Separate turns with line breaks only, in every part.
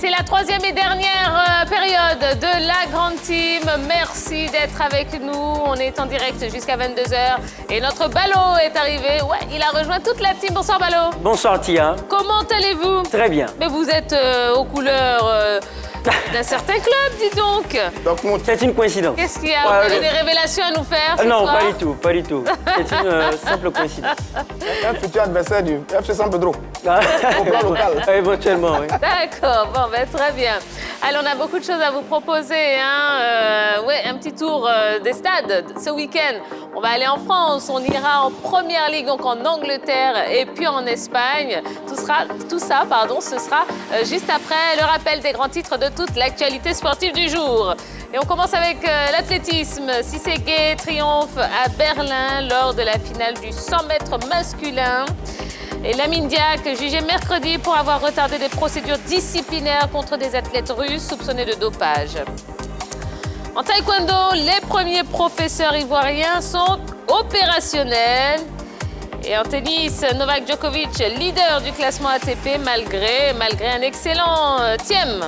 c'est la troisième et dernière période de la Grande Team. Merci d'être avec nous. On est en direct jusqu'à 22h. Et notre Ballot est arrivé. Ouais, il a rejoint toute la team. Bonsoir Ballot.
Bonsoir Tia.
Comment allez-vous?
Très bien.
Mais vous êtes aux couleurs d'un certain club, dis donc.
C'est une coïncidence.
Qu'est-ce qu'il y a? Vous avez des révélations à nous faire ce
Non,
soir?
pas du tout, pas du tout. C'est une simple coïncidence.
Un futur adversaire du FC San Pedro. Au plan local.
Éventuellement, oui.
D'accord, bon, ben, très bien. Alors, on a beaucoup de choses à vous proposer. Hein. Ouais, un petit tour des stades ce week-end. On va aller en France, on ira en Première Ligue, donc en Angleterre et puis en Espagne. Tout ça, ce sera juste après le rappel des grands titres de toute l'actualité sportive du jour. Et on commence avec l'athlétisme. Cissé Gueye triomphe à Berlin lors de la finale du 100 mètres masculin. Et Lamine Diack, jugé mercredi pour avoir retardé des procédures disciplinaires contre des athlètes russes soupçonnés de dopage. En taekwondo, les premiers professeurs ivoiriens sont opérationnels. Et en tennis, Novak Djokovic, leader du classement ATP malgré un excellent tième.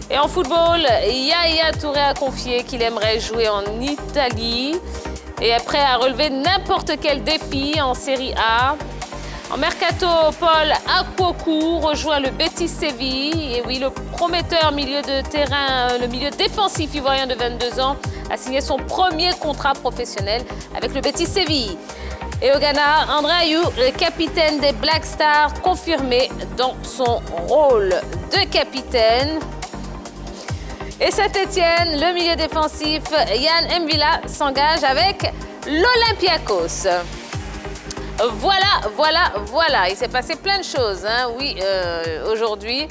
Et en football, Yaya Touré a confié qu'il aimerait jouer en Italie et est prêt à relever n'importe quel défi en Série A. En mercato, Paul Akwoku rejoint le Betis Séville. Et oui, le prometteur milieu de terrain, le milieu défensif ivoirien de 22 ans, a signé son premier contrat professionnel avec le Betis Séville. Et au Ghana, André Ayew, le capitaine des Black Stars, confirmé dans son rôle de capitaine. Et Saint-Étienne, le milieu défensif, Yann M'Vila s'engage avec l'Olympiakos. Voilà. Il s'est passé plein de choses, hein, oui, aujourd'hui.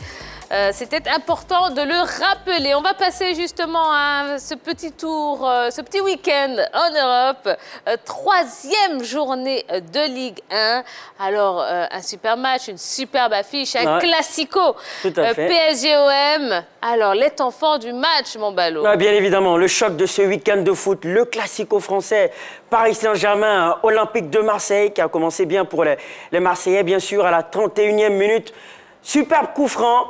C'était important de le rappeler. On va passer justement à ce petit tour, ce petit week-end en Europe. Troisième journée de Ligue 1. Alors, un super match, une superbe affiche, un classico.
Tout à fait.
PSG-OM. Alors, les temps forts du match, mon Ballot.
Bien évidemment, le choc de ce week-end de foot, le classico français, Paris Saint-Germain, Olympique de Marseille, qui a commencé bien pour les Marseillais, bien sûr, à la 31e minute. Superbe coup franc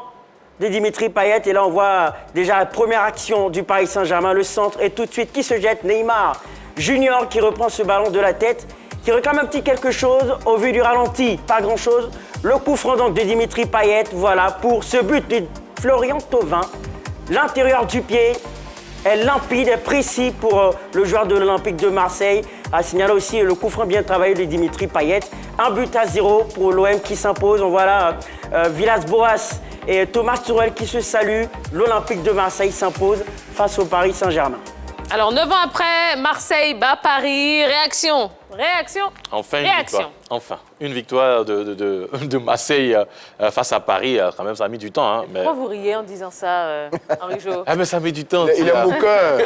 de Dimitri Payet. Et là, on voit déjà la première action du Paris Saint-Germain, le centre, et tout de suite, qui se jette? Neymar Junior qui reprend ce ballon de la tête, qui réclame un petit quelque chose au vu du ralenti. Pas grand-chose. Le coup franc donc de Dimitri Payet, voilà, pour ce but de Florian Thauvin. L'intérieur du pied est limpide et précis pour le joueur de l'Olympique de Marseille. À signaler aussi le coup franc bien travaillé de Dimitri Payet. 1-0 pour l'OM qui s'impose. On voit là Villas-Boas et Thomas Tuchel qui se saluent. L'Olympique de Marseille s'impose face au Paris Saint-Germain.
Alors, 9 ans après, Marseille bat Paris. Réaction?
Enfin, une victoire. Enfin, une victoire de Marseille face à Paris. Quand même, ça a mis du temps. Hein, mais...
Pourquoi vous riez en disant ça, Henri Jo?
Ah, mais ça a mis du temps.
Il est moqueur.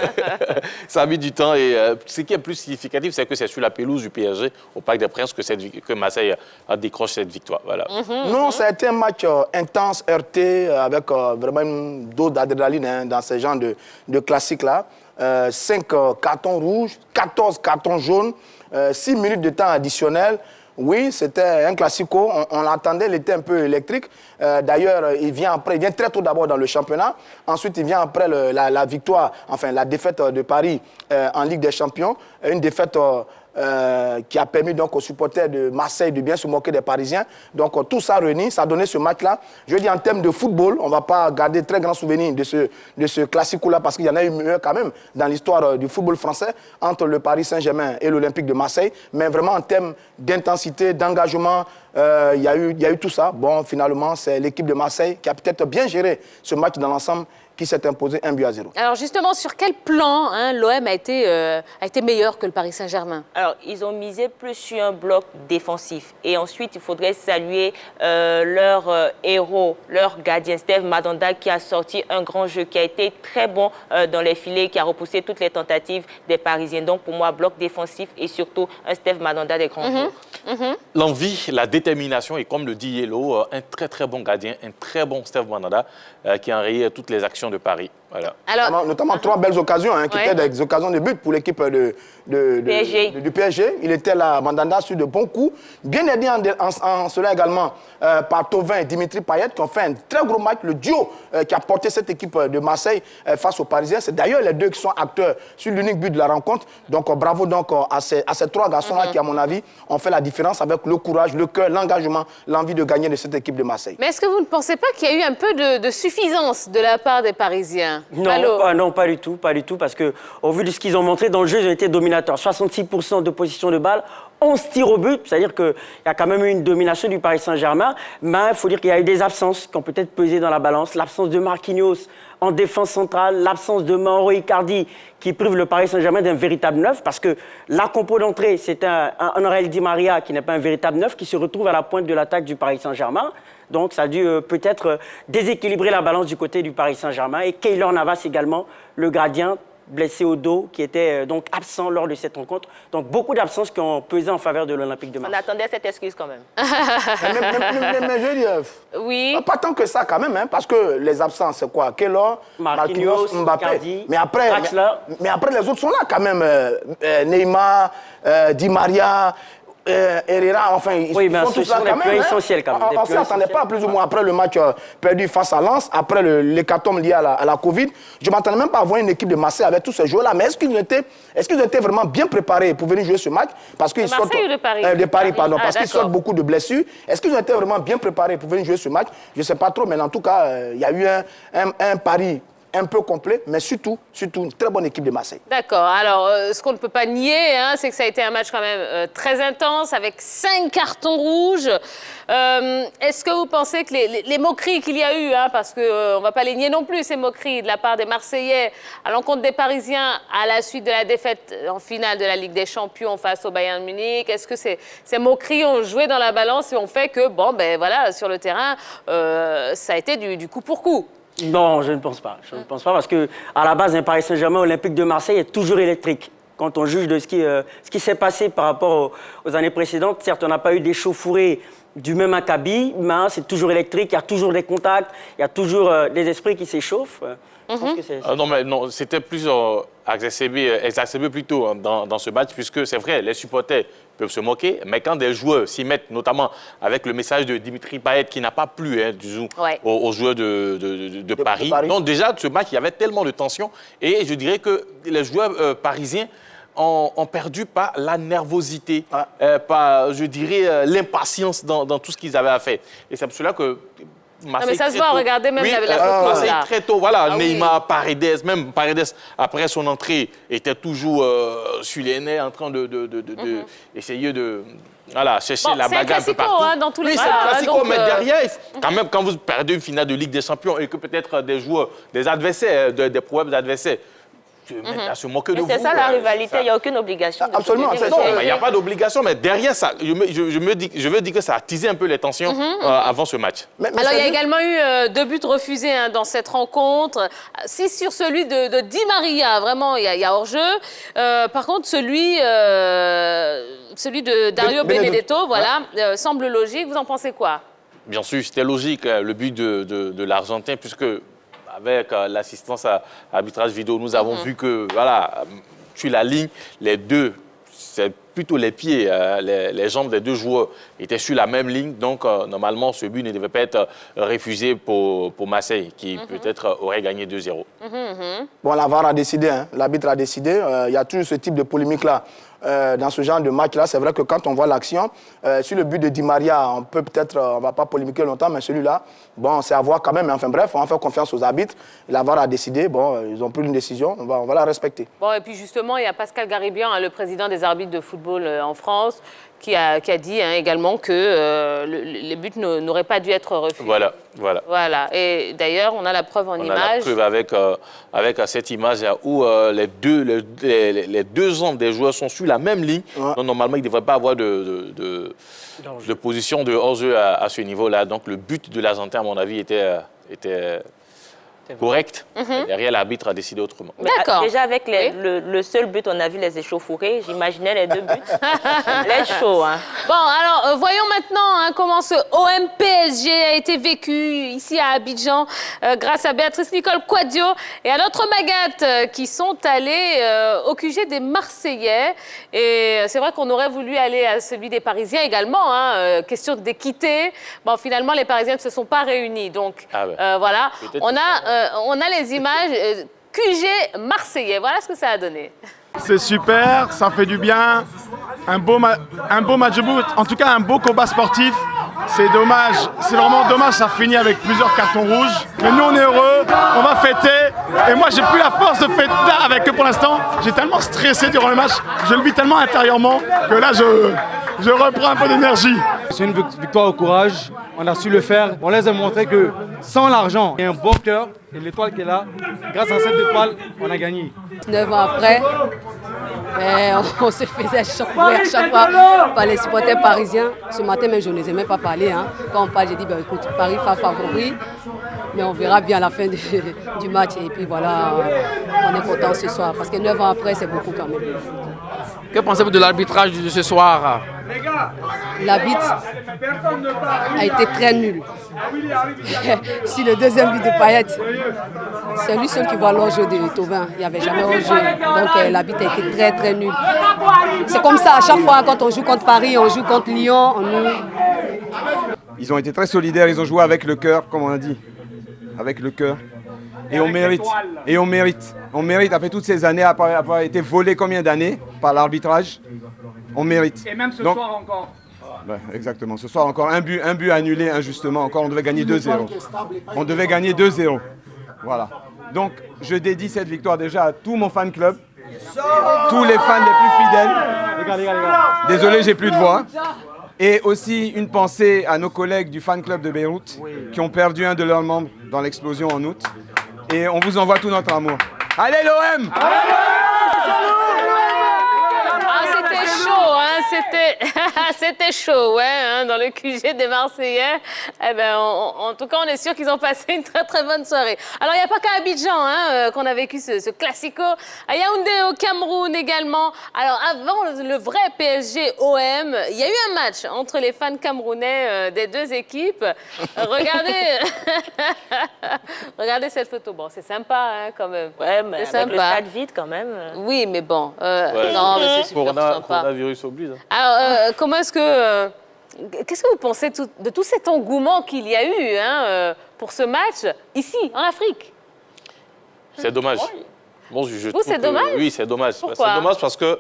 Ça a mis du temps. Et ce qui est plus significatif, c'est que c'est sur la pelouse du PSG, au Parc des Princes, que Marseille a décroché cette victoire. Voilà.
Non, ça a été un match intense, heurté, avec vraiment une dose d'adrénaline hein, dans ce genre de classiques-là. 5 cartons rouges, 14 cartons jaunes, 6 minutes de temps additionnel. Oui, c'était un classico. On l'attendait, il était un peu électrique. D'ailleurs, il vient très tôt d'abord dans le championnat. Ensuite, il vient après la victoire, enfin la défaite de Paris en Ligue des Champions. Une défaite qui a permis donc aux supporters de Marseille de bien se moquer des Parisiens. Donc tout ça réuni, ça a donné ce match-là. Je dis en termes de football, on ne va pas garder très grand souvenir de ce classico-là parce qu'il y en a eu mieux quand même dans l'histoire du football français entre le Paris Saint-Germain et l'Olympique de Marseille. Mais vraiment en termes d'intensité, d'engagement, il y a eu tout ça. Bon, finalement, c'est l'équipe de Marseille qui a peut-être bien géré ce match dans l'ensemble qui s'est imposé 1-0.
Alors justement, sur quel plan l'OM a été meilleur que le Paris Saint-Germain?
Alors, ils ont misé plus sur un bloc défensif. Et ensuite, il faudrait saluer leur héros, leur gardien, Steve Mandanda, qui a sorti un grand jeu, qui a été très bon dans les filets, qui a repoussé toutes les tentatives des Parisiens. Donc, pour moi, bloc défensif et surtout un Steve Mandanda des grands jours.
L'envie, la détermination détermination et comme le dit Yellow, un très très bon gardien, un très bon Steve Mandanda qui a enrayé toutes les actions de Paris. Voilà.
Alors,
Notamment 3 belles occasions qui étaient des occasions de but pour l'équipe du PSG. Il était là, Mandanda, sur de bons coups. Bien aidé en cela également par Thauvin et Dimitri Payet qui ont fait un très gros match. Le duo qui a porté cette équipe de Marseille face aux Parisiens. C'est d'ailleurs les deux qui sont acteurs sur l'unique but de la rencontre. Donc bravo donc, à ces 3 garçons-là qui, à mon avis, ont fait la différence avec le courage, le cœur, l'engagement, l'envie de gagner de cette équipe de Marseille.
mais est-ce que vous ne pensez pas qu'il y a eu un peu de suffisance de la part des Parisiens?
Non, pas du tout, parce que au vu de ce qu'ils ont montré dans le jeu, ils ont été dominateurs. 66% de position de balle, 11 tirs au but, c'est-à-dire qu'il y a quand même eu une domination du Paris Saint-Germain, mais il faut dire qu'il y a eu des absences qui ont peut-être pesé dans la balance. L'absence de Marquinhos en défense centrale, l'absence de Mauro Icardi qui prive le Paris Saint-Germain d'un véritable neuf, parce que la compo d'entrée, c'est un Angel Di Maria qui n'est pas un véritable neuf, qui se retrouve à la pointe de l'attaque du Paris Saint-Germain. Donc ça a dû peut-être déséquilibrer la balance du côté du Paris Saint-Germain. Et Keylor Navas également, le gardien blessé au dos, qui était donc absent lors de cette rencontre. Donc beaucoup d'absences qui ont pesé en faveur de l'Olympique de Marseille.
On attendait cette excuse quand même.
mais je veux dire,
Oui.
pas tant que ça quand même, parce que les absences, c'est quoi? Keylor, Marquinhos, Mbappé.
Icardi,
mais après, les autres sont là quand même. Neymar, Di Maria... Herrera, enfin, ils sont tous là quand même.
Essentiels quand même.
On ne s'y attendait pas plus ou moins après le match perdu face à Lens, après l'hécatombe lié à la Covid. Je ne m'attendais même pas à voir une équipe de Marseille avec tous ces joueurs-là. Mais est-ce qu'ils ont été vraiment bien préparés pour venir jouer ce match? Parce qu'ils sortent,
Marseille ou de Paris?
De Paris, pardon.
Ah,
parce qu'ils sortent beaucoup de blessures. Est-ce qu'ils ont été vraiment bien préparés pour venir jouer ce match? Je ne sais pas trop, mais en tout cas, il y a eu un pari un peu complet, mais surtout une très bonne équipe de Marseille.
D'accord. Alors, ce qu'on ne peut pas nier, c'est que ça a été un match quand même très intense, avec 5 cartons rouges. Est-ce que vous pensez que les moqueries qu'il y a eu, parce qu'on ne va pas les nier non plus, ces moqueries de la part des Marseillais à l'encontre des Parisiens à la suite de la défaite en finale de la Ligue des Champions face au Bayern Munich, est-ce que ces moqueries ont joué dans la balance et ont fait que, voilà, sur le terrain, ça a été du coup pour coup?
Non, je ne pense pas. Je ne pense pas parce que à la base, un Paris Saint-Germain Olympique de Marseille est toujours électrique. Quand on juge de ce qui s'est passé par rapport aux années précédentes, certes, on n'a pas eu d'échauffourée du même acabit, mais c'est toujours électrique, il y a toujours des contacts, il y a toujours des esprits qui s'échauffent.
Non, c'était plus exacerbé plutôt dans ce match, puisque c'est vrai, les supporters peuvent se moquer, mais quand des joueurs s'y mettent, notamment avec le message de Dimitri Payet qui n'a pas plu aux joueurs de Paris. Donc déjà, ce match, il y avait tellement de tension et je dirais que les joueurs parisiens ont perdu par la nervosité, par, je dirais, l'impatience dans tout ce qu'ils avaient à faire. Et c'est pour cela que Marseille,
mais ça se voit, regardez même la photo.
Marseille
là.
très tôt, voilà, Neymar,
oui.
Paredes, même Paredes, après son entrée, était toujours sur les nerfs en train d'essayer de chercher la bagarre un peu partout.
Dans tous les
cas.
cas.
C'est un classico, mais derrière, quand même, quand vous perdez une finale de Ligue des Champions et que peut-être des joueurs, des adversaires, des probables adversaires, à se moquer de vous.
C'est ça la rivalité, il n'y a aucune obligation.
Absolument, c'est ça.
Il n'y a pas d'obligation, mais derrière ça, je veux dire que ça a teasé un peu les tensions avant ce match.
Alors, il y a également eu 2 buts refusés dans cette rencontre. C'est sur celui de Di Maria, vraiment, il y a hors-jeu. Par contre, celui de Dario Benedetto, semble logique. Vous en pensez quoi?
Bien sûr, c'était logique, le but de l'Argentin, puisque avec l'assistance à arbitrage vidéo, nous avons vu que, sur la ligne, les deux, c'est plutôt les pieds, les jambes des deux joueurs étaient sur la même ligne. Donc, normalement, ce but ne devait pas être refusé pour Marseille, qui peut-être aurait gagné 2-0.
Bon, la VAR a décidé, l'arbitre a décidé. Il y a toujours ce type de polémique-là. Dans ce genre de match-là, c'est vrai que quand on voit l'action, sur le but de Di Maria, on ne va pas polémiquer longtemps, mais celui-là, c'est à voir quand même. Enfin bref, on va faire confiance aux arbitres. La VAR a décidé, ils ont pris une décision, on va la respecter.
Bon, et puis justement, il y a Pascal Garibian, le président des arbitres de football en France, qui a dit également que les buts n'auraient pas dû être refusés. Voilà. Et d'ailleurs, on a la preuve en image.
On a la preuve avec cette image où les deux jambes des joueurs sont sur la même ligne. Donc, normalement, il ne devrait pas avoir de position de hors-jeu à ce niveau-là. Donc, le but de l'Argentin, à mon avis, était correcte. Derrière, l'arbitre a décidé autrement.
D'accord.
Déjà, avec
Oui.
le seul but, on a vu les échauffourées. J'imaginais les 2 buts. Les chaud, hein.
Bon, alors, voyons maintenant hein, comment ce OM PSG a été vécu ici à Abidjan grâce à Béatrice Nicole Quadio et à notre Magat qui sont allés au QG des Marseillais. Et c'est vrai qu'on aurait voulu aller à celui des Parisiens également. Hein, question d'équité. Bon, finalement, les Parisiens ne se sont pas réunis. Donc, voilà. On a les images QG marseillais. Voilà ce que ça a donné.
C'est super, ça fait du bien. Un beau match de foot, en tout cas un beau combat sportif. C'est dommage, c'est vraiment dommage, ça finit avec plusieurs cartons rouges. Mais nous on est heureux, on va fêter. Et moi j'ai plus la force de fêter avec eux pour l'instant. J'ai tellement stressé durant le match, je le vis tellement intérieurement que là je reprends un peu d'énergie.
C'est une victoire au courage, on a su le faire. On les a montré que sans l'argent, il y a un bon cœur et l'étoile qui est là. Grâce à cette étoile, on a gagné.
9 ans après, mais on se faisait chambrer à chaque fois par les supporters parisiens. Ce matin même, je ne les ai même pas parlé. Hein. Quand on parle, j'ai dit, ben, écoute, Paris va favori, mais on verra bien à la fin du match. Et puis voilà, on est content ce soir, parce que 9 ans après, c'est beaucoup quand même.
Que pensez-vous de l'arbitrage de ce soir?
L'arbitre a été très nul. Si le deuxième but de Payet, c'est lui seul qui voit l'enjeu de Thauvin. Il n'y avait jamais enjeu. Donc l'arbitre a été très très nul. C'est comme ça à chaque fois quand on joue contre Paris, on joue contre Lyon.
Ils ont été très solidaires, ils ont joué avec le cœur, comme on a dit. Avec le cœur. Et on mérite. Et on mérite. On mérite, après toutes ces années, après avoir été volé combien d'années par l'arbitrage, on mérite.
Et même ce soir encore.
Ouais, exactement. Ce soir encore un but annulé injustement. Encore, on devait gagner 2-0. On devait gagner 2-0. Voilà. Donc, je dédie cette victoire déjà à tout mon fan club, tous les fans les plus fidèles. Désolé, j'ai plus de voix. Et aussi une pensée à nos collègues du fan club de Beyrouth qui ont perdu un de leurs membres dans l'explosion en août. Et on vous envoie tout notre amour. Allez l'OM!
C'était chaud, hein, c'était chaud, ouais, hein, dans le QG des Marseillais. Eh ben, en tout cas, on est sûr qu'ils ont passé une très très bonne soirée. Alors, il n'y a pas qu'à Abidjan hein, qu'on a vécu ce classico. À Yaoundé, au Cameroun également. Alors, avant le vrai PSG-OM, il y a eu un match entre les fans camerounais des deux équipes. Regardez cette photo. Bon, c'est sympa, hein, quand même.
Ouais, mais
c'est
avec le
sympa.
stade vide, quand même.
Oui, mais bon. Non, mais c'est super sympa.
Coronavirus oblige. Hein.
Alors, comment est-ce que... Qu'est-ce que vous pensez de tout cet engouement qu'il y a eu hein, pour ce match, ici, en Afrique?
C'est dommage. Bon, je trouve
c'est dommage?
Oui, c'est dommage.
Pourquoi?
C'est dommage parce que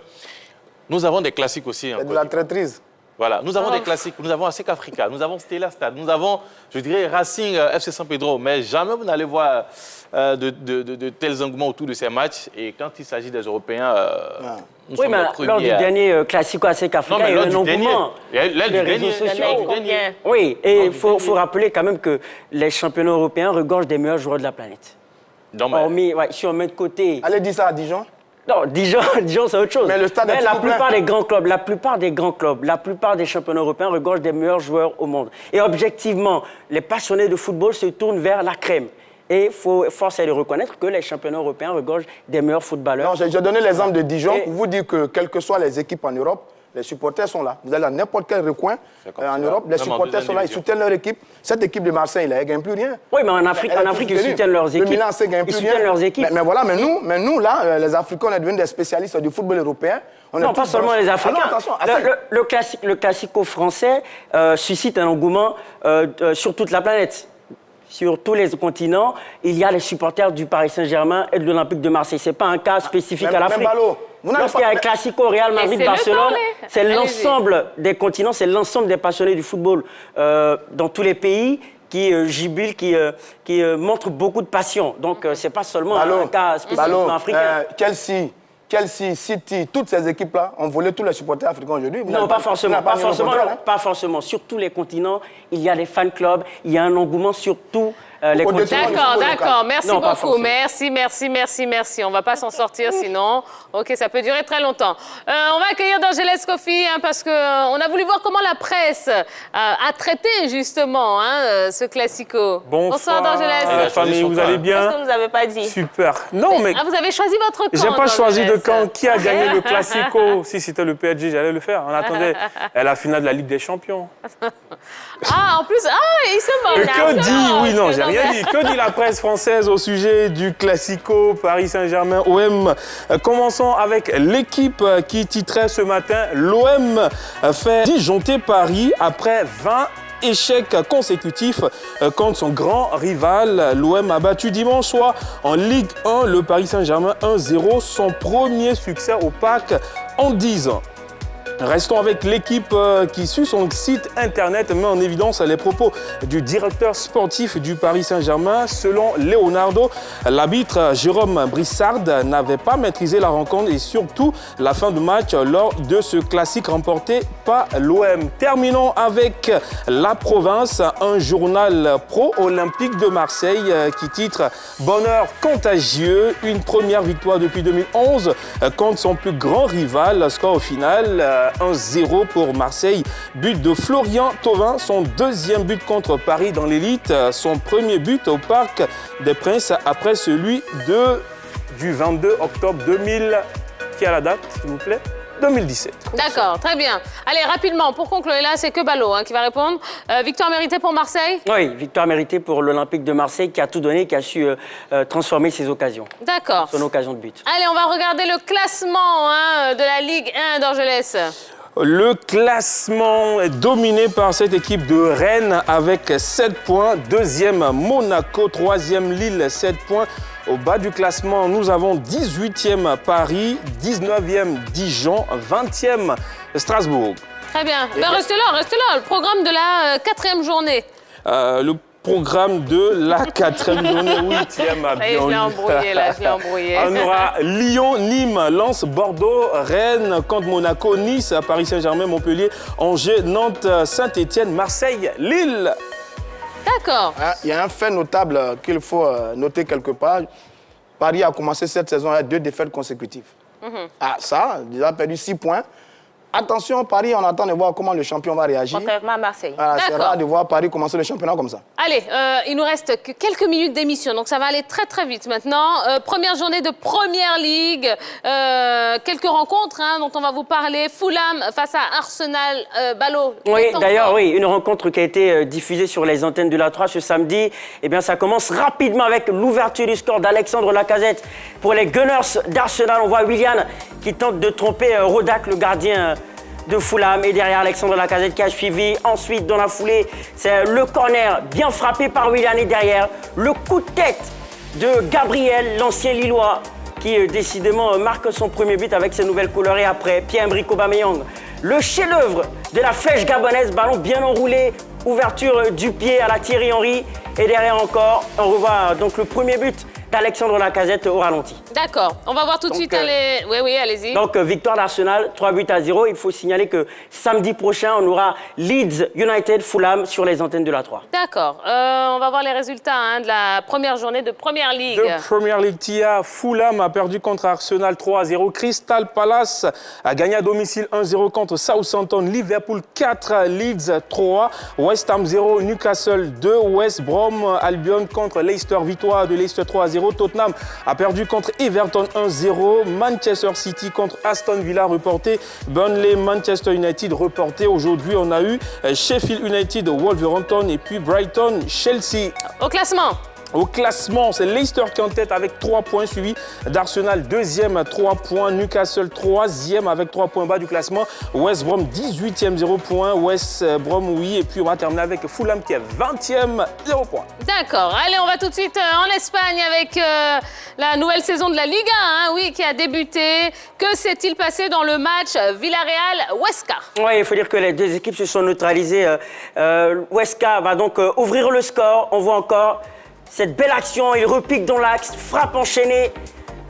nous avons des classiques aussi.
C'est de la traîtrise.
Voilà, nous avons des classiques. Nous avons ASEC Africa, nous avons Stella Stade, nous avons, je dirais, Racing FC San Pedro. Mais jamais vous n'allez voir de tels engouements autour de ces matchs. Et quand il s'agit des Européens, nous sommes les premiers.
Lors du dernier Classico ASEC Africa, il y a eu un engouement.
Les réseaux
sociaux.
Combien?
Oui, et il faut rappeler quand même que les championnats européens regorgent des meilleurs joueurs de la planète.
Non, mais...
Hormis, si on met de côté...
Allez, dis ça à Dijon.
Non, Dijon c'est autre chose.
Mais le stade est
la
tout
plupart
plein.
des grands clubs, la plupart des championnats européens regorgent des meilleurs joueurs au monde. Et objectivement, les passionnés de football se tournent vers la crème. Et force est de reconnaître que les championnats européens regorgent des meilleurs footballeurs.
Non, j'ai donné l'exemple de Dijon pour vous dire que quelles que soient les équipes en Europe, les supporters sont là. Vous allez dans n'importe quel recoin en Europe, les supporters sont là, ils soutiennent leur équipe. Cette équipe de Marseille, elle ne gagne plus rien.
Oui, mais en Afrique, ils soutiennent leurs équipes.
Le Milan AC gagne plus rien.
Ils soutiennent leurs équipes.
Mais voilà, mais nous, là, les Africains, on est devenus des spécialistes du football européen.
Non, pas seulement les Africains.
Alors, attention,
le classico français suscite un engouement sur toute la planète. Sur tous les continents, il y a les supporters du Paris Saint-Germain et de l'Olympique de Marseille. Ce n'est pas un cas spécifique à l'Afrique. Lorsqu'il y a un classico Real Madrid-Barcelone, c'est l'ensemble des continents, c'est l'ensemble des passionnés du football dans tous les pays qui jubilent, qui montrent beaucoup de passion. Donc, ce n'est pas seulement un cas spécifiquement africain.
Chelsea, City, toutes ces équipes-là ont volé tous les supporters africains aujourd'hui.
Non, pas forcément. Sur tous les continents, il y a des fan clubs, il y a un engouement sur tous les
Au
continents.
détriment du
D'accord,
football
d'accord.
local.
Merci
Non, pas
beaucoup. Merci. On va pas s'en sortir sinon. OK, ça peut durer très longtemps. On va accueillir Dorgelès Kofi parce que on a voulu voir comment la presse a traité justement ce classico. Bonsoir Dorgelès.
La famille, vous allez bien?
Qu'est-ce que vous n'avez pas dit?
Super. Non, mais
vous avez choisi votre camp.
j'ai pas choisi de
Dorgelès.
camp. Qui a gagné le classico? Si c'était le PSG, j'allais le faire. On attendait la finale de la Ligue des Champions.
En plus, il se moque.
Et que dit, oui, non, j'ai rien dit. Que dit la presse française au sujet du Classico Paris Saint-Germain-OM? Commençons avec l'équipe qui titrait ce matin. L'OM fait disjoncter Paris après 20 échecs consécutifs contre son grand rival. L'OM a battu dimanche soir en Ligue 1 le Paris Saint-Germain 1-0, son premier succès au Parc en 10 ans. Restons avec l'équipe qui, sur son site internet, met en évidence les propos du directeur sportif du Paris Saint-Germain. Selon Leonardo, l'arbitre Jérôme Brissard n'avait pas maîtrisé la rencontre et surtout la fin de match lors de ce classique remporté par l'OM. Terminons avec La Province, un journal pro-olympique de Marseille qui titre « Bonheur contagieux », une première victoire depuis 2011 contre son plus grand rival. Score au final 1-0 pour Marseille. But de Florian Thauvin, son deuxième but contre Paris dans l'élite. Son premier but au Parc des Princes après celui du 22 octobre 2000. Qui a la date, s'il vous plaît? 2017.
D'accord, très bien. Allez, rapidement, pour conclure, là, c'est que Ballot qui va répondre. Victoire méritée pour Marseille?
Oui, victoire méritée pour l'Olympique de Marseille qui a tout donné, qui a su transformer ses occasions.
D'accord.
Son occasion de but.
Allez, on va regarder le classement de la Ligue 1 d'Orgelès.
Le classement est dominé par cette équipe de Rennes avec 7 points. Deuxième, Monaco. Troisième, Lille, 7 points. Au bas du classement, nous avons 18e Paris, 19e Dijon, 20e Strasbourg.
Très bien. Ben, restez là. Le programme de la 4e journée.
Le programme de la 4e journée, 8e à
Je l'ai embrouillé, là, je l'ai embrouillé.
On aura Lyon, Nîmes, Lens, Bordeaux, Rennes contre Monaco, Nice, Paris Saint-Germain, Montpellier, Angers, Nantes, Saint-Étienne, Marseille, Lille.
D'accord.
Il y a un fait notable qu'il faut noter quelque part. Paris a commencé cette saison avec 2 défaites consécutives. Ça, il a perdu 6 points. Attention, Paris, on attend de voir comment le champion va réagir.
Contrairement à Marseille.
C'est rare de voir Paris commencer le championnat comme ça.
Allez, il nous reste que quelques minutes d'émission, donc ça va aller très très vite maintenant. Première journée de Première Ligue, quelques rencontres dont on va vous parler. Fulham face à Arsenal, Ballot.
Oui, d'ailleurs, oui, une rencontre qui a été diffusée sur les antennes de la 3 ce samedi. Eh bien, ça commence rapidement avec l'ouverture du score d'Alexandre Lacazette. Pour les Gunners d'Arsenal, on voit Willian qui tente de tromper Rodak, le gardien de Fulham, et derrière Alexandre Lacazette qui a suivi. Ensuite, dans la foulée, c'est le corner bien frappé par Willian et derrière le coup de tête de Gabriel, l'ancien Lillois, qui décidément marque son premier but avec ses nouvelles couleurs. Et après, Pierre-Emerick Aubameyang, le chef-d'œuvre de la flèche gabonaise, ballon bien enroulé, ouverture du pied à la Thierry Henry. Et derrière encore, on revoit donc le premier but d'Alexandre Lacazette au ralenti.
D'accord. On va voir tout de suite. Oui, allez-y.
Donc, victoire d'Arsenal, 3-0. Il faut signaler que samedi prochain, on aura Leeds United Fulham sur les antennes de la 3.
D'accord. On va voir les résultats de la première journée de Première Ligue.
De Première Ligue, Tia, Fulham a perdu contre Arsenal 3-0. Crystal Palace a gagné à domicile 1-0 contre Southampton. Liverpool 4, Leeds 3. West Ham 0, Newcastle 2. West Brom Albion contre Leicester, victoire de Leicester 3-0. Tottenham a perdu contre Everton 1-0. Manchester City contre Aston Villa reporté. Burnley, Manchester United reporté. Aujourd'hui, on a eu Sheffield United, Wolverhampton et puis Brighton, Chelsea.
Au classement.
Au classement, c'est Leicester qui est en tête avec 3 points, suivi d'Arsenal, deuxième, 3 points. Newcastle, troisième avec 3 points bas du classement. West Brom, 18e, 0 points. West Brom, oui. Et puis, on va terminer avec Fulham qui est 20e, 0 points.
D'accord. Allez, on va tout de suite en Espagne avec la nouvelle saison de la Liga, oui, qui a débuté. Que s'est-il passé dans le match Villarreal-Huesca?
Oui, il faut dire que les deux équipes se sont neutralisées. Huesca va donc ouvrir le score. On voit encore cette belle action, il repique dans l'axe, frappe enchaînée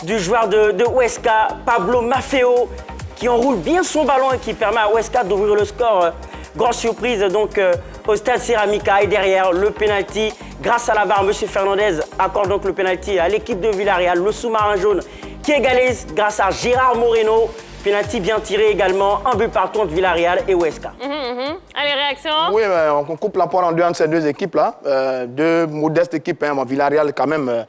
du joueur de Huesca, Pablo Maffeo, qui enroule bien son ballon et qui permet à Huesca d'ouvrir le score. Grande surprise donc au stade Ceramica et derrière le penalty Grâce à la VAR, M. Fernandez accorde donc le pénalty à l'équipe de Villarreal, le sous-marin jaune qui égalise grâce à Gérard Moreno. Pénalty bien tiré également, un but par contre Villarreal et Huesca.
Allez, réaction.
Oui, on coupe la poire en deux entre ces deux équipes-là. Deux modestes équipes. Bon, Villarreal quand même,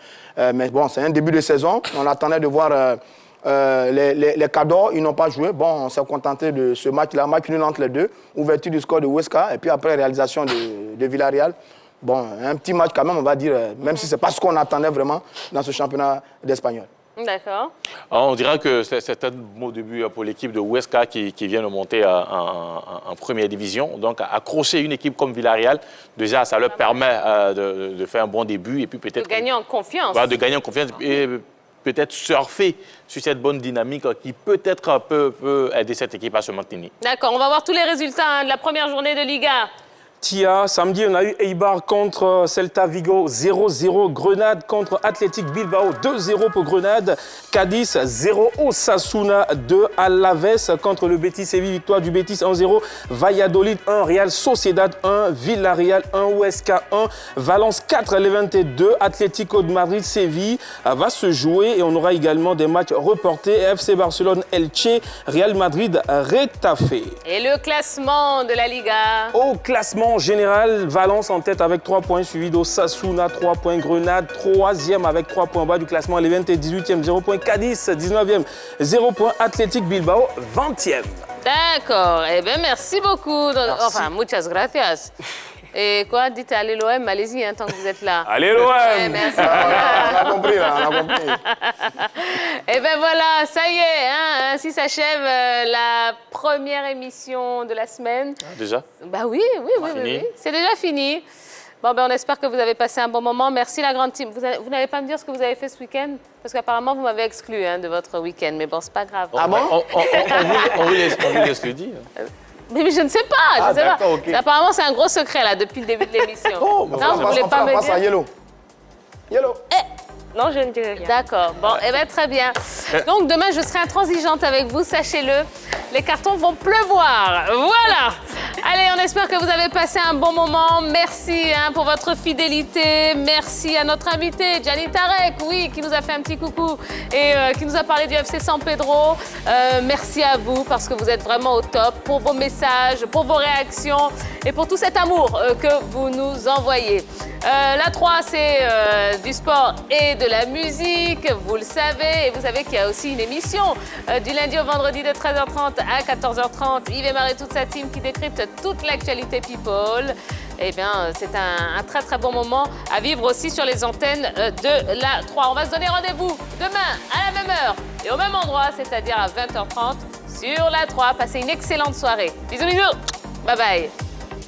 mais bon, c'est un début de saison. On attendait de voir les Cadors, ils n'ont pas joué. Bon, on s'est contenté de ce match-là, match nul entre les deux. Ouverture du score de Huesca et puis après réalisation de Villarreal. Bon, un petit match quand même, on va dire, même si ce n'est pas ce qu'on attendait vraiment dans ce championnat d'Espagnol.
D'accord.
On dira que c'est un beau début pour l'équipe de Huesca qui vient de monter en première division. Donc, accrocher une équipe comme Villarreal, déjà, ça leur permet de faire un bon début et puis peut-être...
De gagner en confiance.
De gagner en confiance et peut-être surfer sur cette bonne dynamique qui peut-être peut aider cette équipe à se maintenir.
D'accord, on va voir tous les résultats de la première journée de Liga.
Tia, samedi, on a eu Eibar contre Celta Vigo, 0-0. Grenade contre Athletic Bilbao, 2-0 pour Grenade. Cadiz, 0. Osasuna, 2. Alaves contre le Betis Séville, victoire du Betis, 1-0. Valladolid, 1. Real Sociedad, 1. Villarreal, 1. Huesca, 1. Valence, 4. Levante, 2. Atlético de Madrid, Séville va se jouer. Et on aura également des matchs reportés. FC Barcelone, Elche, Real Madrid, Retafe.
Et le classement de la Liga.
Au classement général, Valence en tête avec 3 points, suivi d'Osasuna, 3 points, Grenade, 3e avec 3 points bas du classement, Levante 18e, 0 points, Cadiz 19e, 0 points, Athletic Bilbao 20e.
D'accord, eh bien merci beaucoup.
Merci.
Enfin, muchas gracias. Et quoi, dites allez l'OM, allez-y tant que vous êtes là.
Allez l'OM.
Merci.
On a compris, on a compris.
Et bien voilà, ça y est, ainsi s'achève la première émission de la semaine.
Déjà?
Bah oui, c'est déjà fini. Bon, ben on espère que vous avez passé un bon moment. Merci la grande team. Vous n'allez pas me dire ce que vous avez fait ce week-end? Parce qu'apparemment, vous m'avez exclu de votre week-end. Mais bon, c'est pas grave.
Ah bon?
On vous laisse le dire.
Mais je ne sais pas, je sais pas.
Okay.
Apparemment, c'est un gros secret là depuis le début de l'émission.
Oh,
non, vous voulez pas me dire?
À Yellow. Yellow.
Non, je ne dirai rien.
D'accord, bon, eh bien très bien. Donc demain, je serai intransigeante avec vous, sachez-le. Les cartons vont pleuvoir, voilà. Allez, on espère que vous avez passé un bon moment. Merci pour votre fidélité. Merci à notre invité, Gianni Tarek, oui, qui nous a fait un petit coucou et qui nous a parlé du FC San Pedro. Merci à vous parce que vous êtes vraiment au top pour vos messages, pour vos réactions et pour tout cet amour que vous nous envoyez. La 3, c'est du sport et de la musique, vous le savez. Et vous savez qu'il y a aussi une émission du lundi au vendredi de 13h30 à 14h30. Yves et Marie et toute sa team qui décrypte toute l'actualité people. Eh bien, c'est un très très bon moment à vivre aussi sur les antennes de la 3. On va se donner rendez-vous demain à la même heure et au même endroit, c'est-à-dire à 20h30 sur la 3. Passez une excellente soirée. Bisous, bisous. Bye bye.